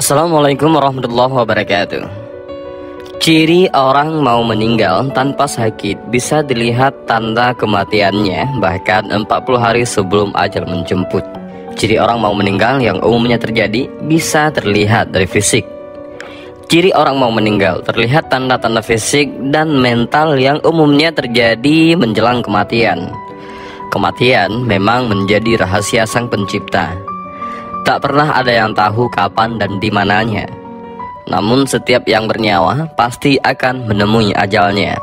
Assalamualaikum warahmatullahi wabarakatuh. Ciri orang mau meninggal tanpa sakit bisa dilihat tanda kematiannya bahkan 40 hari sebelum ajal menjemput. Ciri orang mau meninggal yang umumnya terjadi bisa terlihat dari fisik. Ciri orang mau meninggal terlihat tanda-tanda fisik dan mental yang umumnya terjadi menjelang kematian. Kematian memang menjadi rahasia Sang Pencipta. Tak pernah ada yang tahu kapan dan di mananya. Namun setiap yang bernyawa pasti akan menemui ajalnya.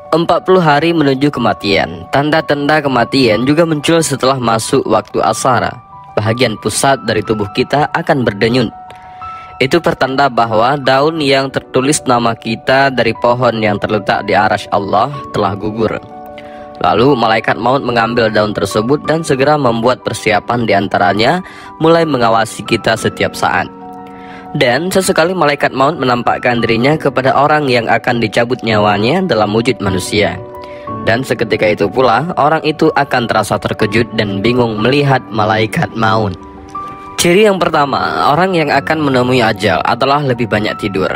40 hari menuju kematian. Tanda-tanda kematian juga muncul setelah masuk waktu asar. Bahagian pusat dari tubuh kita akan berdenyut. Itu pertanda bahwa daun yang tertulis nama kita dari pohon yang terletak di arasy Allah telah gugur. Lalu malaikat maut mengambil daun tersebut dan segera membuat persiapan diantaranya, mulai mengawasi kita setiap saat. Dan sesekali malaikat maut menampakkan dirinya kepada orang yang akan dicabut nyawanya dalam wujud manusia. Dan seketika itu pula orang itu akan terasa terkejut dan bingung melihat malaikat maut. Ciri yang pertama, orang yang akan menemui ajal adalah lebih banyak tidur.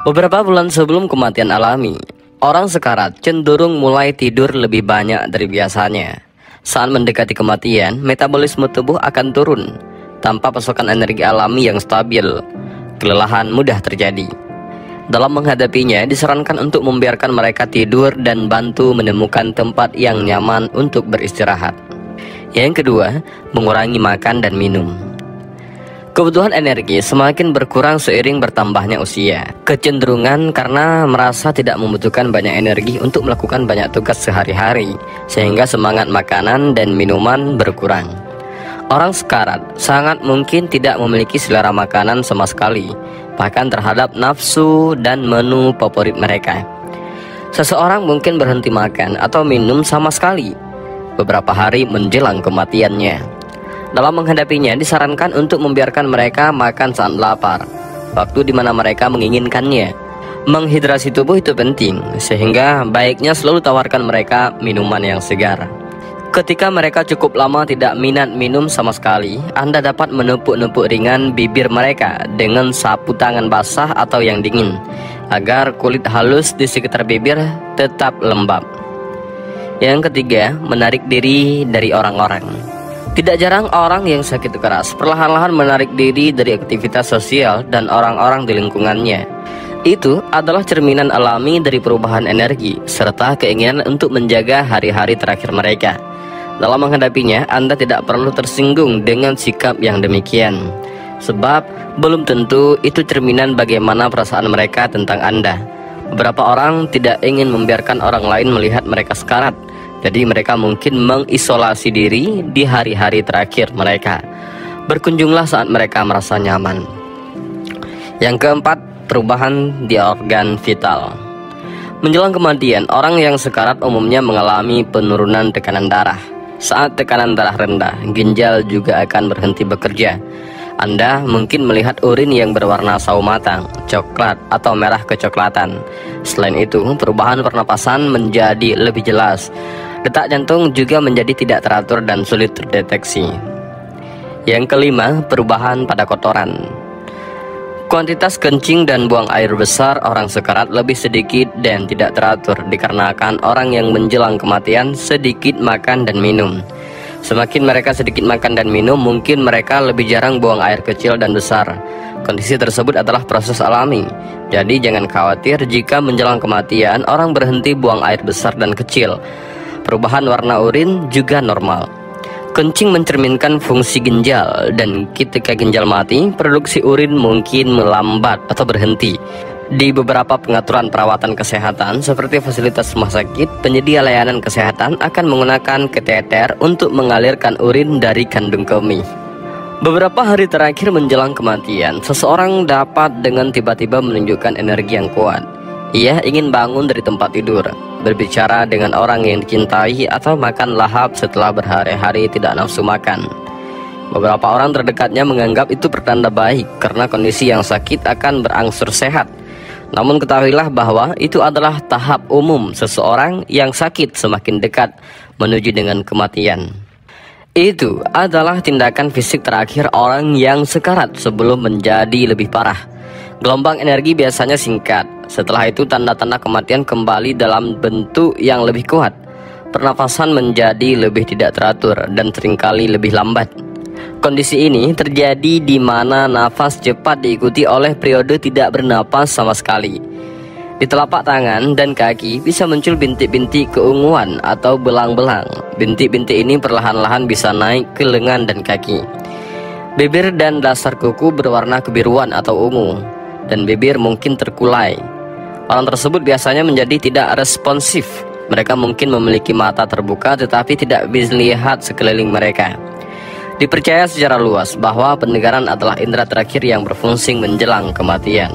Beberapa bulan sebelum kematian alami, orang sekarat cenderung mulai tidur lebih banyak dari biasanya. Saat mendekati kematian, metabolisme tubuh akan turun. Tanpa pasokan energi alami yang stabil, kelelahan mudah terjadi. Dalam menghadapinya, disarankan untuk membiarkan mereka tidur dan bantu menemukan tempat yang nyaman untuk beristirahat. Yang kedua, mengurangi makan dan minum. Kebutuhan energi semakin berkurang seiring bertambahnya usia. Kecenderungan karena merasa tidak membutuhkan banyak energi untuk melakukan banyak tugas sehari-hari, sehingga semangat makanan dan minuman berkurang. Orang sekarat sangat mungkin tidak memiliki selera makanan sama sekali, bahkan terhadap nafsu dan menu favorit mereka. Seseorang mungkin berhenti makan atau minum sama sekali beberapa hari menjelang kematiannya. Dalam menghadapinya, disarankan untuk membiarkan mereka makan saat lapar, waktu di mana mereka menginginkannya. Menghidrasi tubuh itu penting, sehingga baiknya selalu tawarkan mereka minuman yang segar. Ketika mereka cukup lama tidak minat minum sama sekali, Anda dapat menepuk-nepuk ringan bibir mereka dengan sapu tangan basah atau yang dingin, agar kulit halus di sekitar bibir tetap lembab. Yang ketiga, menarik diri dari orang-orang. Tidak jarang orang yang sakit keras perlahan-lahan menarik diri dari aktivitas sosial dan orang-orang di lingkungannya. Itu adalah cerminan alami dari perubahan energi serta keinginan untuk menjaga hari-hari terakhir mereka. Dalam menghadapinya, Anda tidak perlu tersinggung dengan sikap yang demikian, sebab belum tentu itu cerminan bagaimana perasaan mereka tentang Anda. Beberapa orang tidak ingin membiarkan orang lain melihat mereka sekarat. Jadi mereka mungkin mengisolasi diri di hari-hari terakhir mereka. Berkunjunglah saat mereka merasa nyaman. Yang keempat, perubahan di organ vital. Menjelang kematian, orang yang sekarat umumnya mengalami penurunan tekanan darah. Saat tekanan darah rendah, ginjal juga akan berhenti bekerja. Anda mungkin melihat urin yang berwarna sawo matang, coklat atau merah kecoklatan. Selain itu, perubahan pernapasan menjadi lebih jelas. Detak jantung juga menjadi tidak teratur dan sulit terdeteksi. Yang kelima, perubahan pada kotoran. Kuantitas kencing dan buang air besar orang sekarat lebih sedikit dan tidak teratur dikarenakan orang yang menjelang kematian sedikit makan dan minum. Semakin mereka sedikit makan dan minum, mungkin mereka lebih jarang buang air kecil dan besar. Kondisi tersebut adalah proses alami. Jadi jangan khawatir jika menjelang kematian orang berhenti buang air besar dan kecil. Perubahan warna urin juga normal. Kencing mencerminkan fungsi ginjal, dan ketika ginjal mati, produksi urin mungkin melambat atau berhenti. Di beberapa pengaturan perawatan kesehatan seperti fasilitas rumah sakit, penyedia layanan kesehatan akan menggunakan kateter untuk mengalirkan urin dari kandung kemih. Beberapa hari terakhir menjelang kematian, seseorang dapat dengan tiba-tiba menunjukkan energi yang kuat. Ia ingin bangun dari tempat tidur, berbicara dengan orang yang dicintai, atau makan lahap setelah berhari-hari tidak nafsu makan. Beberapa orang terdekatnya menganggap itu pertanda baik karena kondisi yang sakit akan berangsur sehat. Namun ketahuilah bahwa itu adalah tahap umum seseorang yang sakit semakin dekat menuju dengan kematian. Itu adalah tindakan fisik terakhir orang yang sekarat sebelum menjadi lebih parah. Gelombang energi biasanya singkat. Setelah itu tanda-tanda kematian kembali dalam bentuk yang lebih kuat. Pernafasan menjadi lebih tidak teratur dan seringkali lebih lambat. Kondisi ini terjadi di mana nafas cepat diikuti oleh periode tidak bernapas sama sekali. Di telapak tangan dan kaki bisa muncul bintik-bintik keunguan atau belang-belang. Bintik-bintik ini perlahan-lahan bisa naik ke lengan dan kaki. Bibir dan dasar kuku berwarna kebiruan atau ungu, dan bibir mungkin terkulai. Orang tersebut biasanya menjadi tidak responsif. Mereka mungkin memiliki mata terbuka tetapi tidak bisa melihat sekeliling mereka. Dipercaya secara luas bahwa pendengaran adalah indera terakhir yang berfungsi menjelang kematian.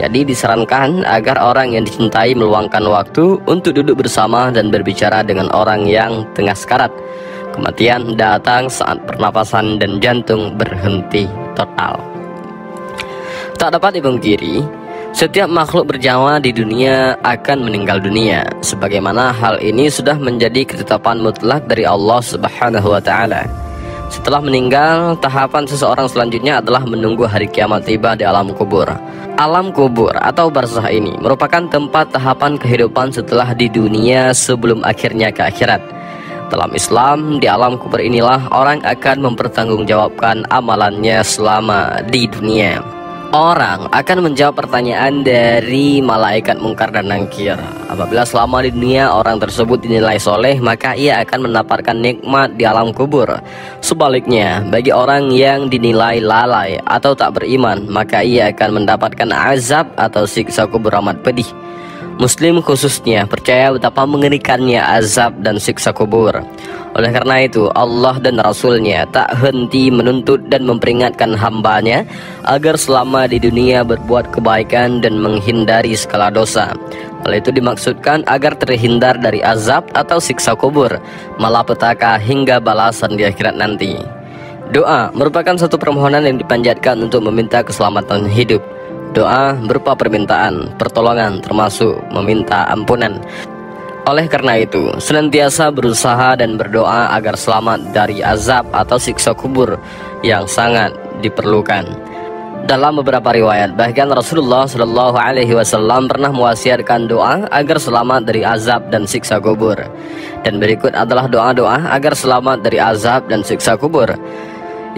Jadi disarankan agar orang yang dicintai meluangkan waktu untuk duduk bersama dan berbicara dengan orang yang tengah sekarat. Kematian datang saat pernapasan dan jantung berhenti total. Tak dapat dipungkiri, setiap makhluk bernyawa di dunia akan meninggal dunia. Sebagaimana hal ini sudah menjadi ketetapan mutlak dari Allah Subhanahu wa Ta'ala. Setelah meninggal, tahapan seseorang selanjutnya adalah menunggu hari kiamat tiba di alam kubur. Alam kubur atau barzakh ini merupakan tempat tahapan kehidupan setelah di dunia sebelum akhirnya ke akhirat. Dalam Islam, di alam kubur inilah orang akan mempertanggungjawabkan amalannya selama di dunia. Orang akan menjawab pertanyaan dari malaikat mungkar dan nakir. Apabila selama di dunia orang tersebut dinilai soleh, maka ia akan mendapatkan nikmat di alam kubur. Sebaliknya, bagi orang yang dinilai lalai atau tak beriman, maka ia akan mendapatkan azab atau siksa kubur amat pedih. Muslim khususnya percaya betapa mengerikannya azab dan siksa kubur. Oleh karena itu, Allah dan Rasul-Nya tak henti menuntut dan memperingatkan hambanya agar selama di dunia berbuat kebaikan dan menghindari segala dosa. Hal itu dimaksudkan agar terhindar dari azab atau siksa kubur, malapetaka hingga balasan di akhirat nanti. Doa merupakan satu permohonan yang dipanjatkan untuk meminta keselamatan hidup. Doa berupa permintaan, pertolongan, termasuk meminta ampunan. Oleh karena itu, senantiasa berusaha dan berdoa agar selamat dari azab atau siksa kubur yang sangat diperlukan. Dalam beberapa riwayat, bahkan Rasulullah SAW pernah mewasiatkan doa agar selamat dari azab dan siksa kubur. Dan berikut adalah doa-doa agar selamat dari azab dan siksa kubur.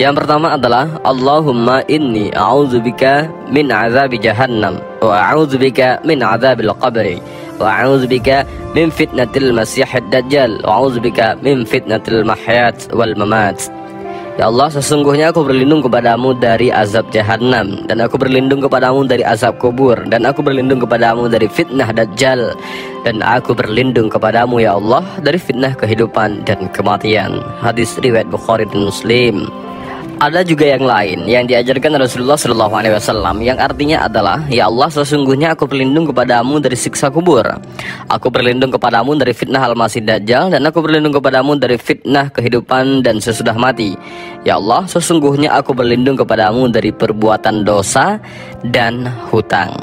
Yang pertama adalah Allahumma inni a'udzubika min azabi jahannam wa a'udzubika min azabil qabri wa a'udzubika min fitnatil masiihid dajjal wa a'udzubika min fitnatil mahyat wal mamat. Ya Allah, sesungguhnya aku berlindung kepadamu dari azab jahannam, dan aku berlindung kepadamu dari azab kubur, dan aku berlindung kepadamu dari fitnah dajjal, dan aku berlindung kepadamu ya Allah dari fitnah kehidupan dan kematian. Hadis riwayat Bukhari dan Muslim. Ada juga yang lain yang diajarkan Rasulullah SAW yang artinya adalah, ya Allah, sesungguhnya aku berlindung kepadamu dari siksa kubur, aku berlindung kepadamu dari fitnah al-masih dajjal, dan aku berlindung kepadamu dari fitnah kehidupan dan sesudah mati. Ya Allah, sesungguhnya aku berlindung kepadamu dari perbuatan dosa dan hutang.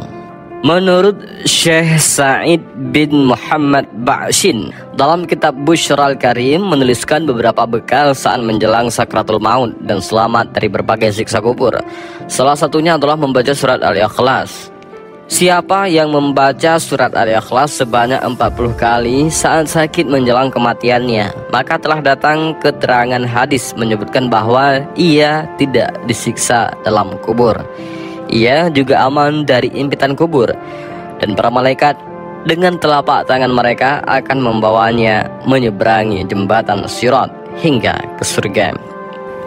Menurut Syekh Sa'id bin Muhammad Ba'shin dalam kitab Busyral Karim menuliskan beberapa bekal saat menjelang sakratul maut dan selamat dari berbagai siksa kubur. Salah satunya adalah membaca surat Al-Ikhlas. Siapa yang membaca surat Al-Ikhlas sebanyak 40 kali saat sakit menjelang kematiannya, maka telah datang keterangan hadis menyebutkan bahwa ia tidak disiksa dalam kubur. Ia juga aman dari impitan kubur, dan para malaikat dengan telapak tangan mereka akan membawanya menyeberangi jembatan Sirat hingga ke surga.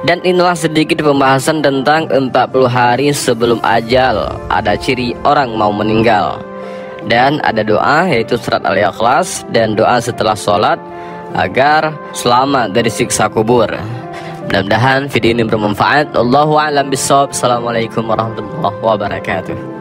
Dan inilah sedikit pembahasan tentang 40 hari sebelum ajal. Ada ciri orang mau meninggal, dan ada doa yaitu surat Al-Ikhlas dan doa setelah sholat agar selamat dari siksa kubur. Mudah-mudahan video ini bermanfaat. Allahu a'lam bishawab. Assalamualaikum warahmatullahi wabarakatuh.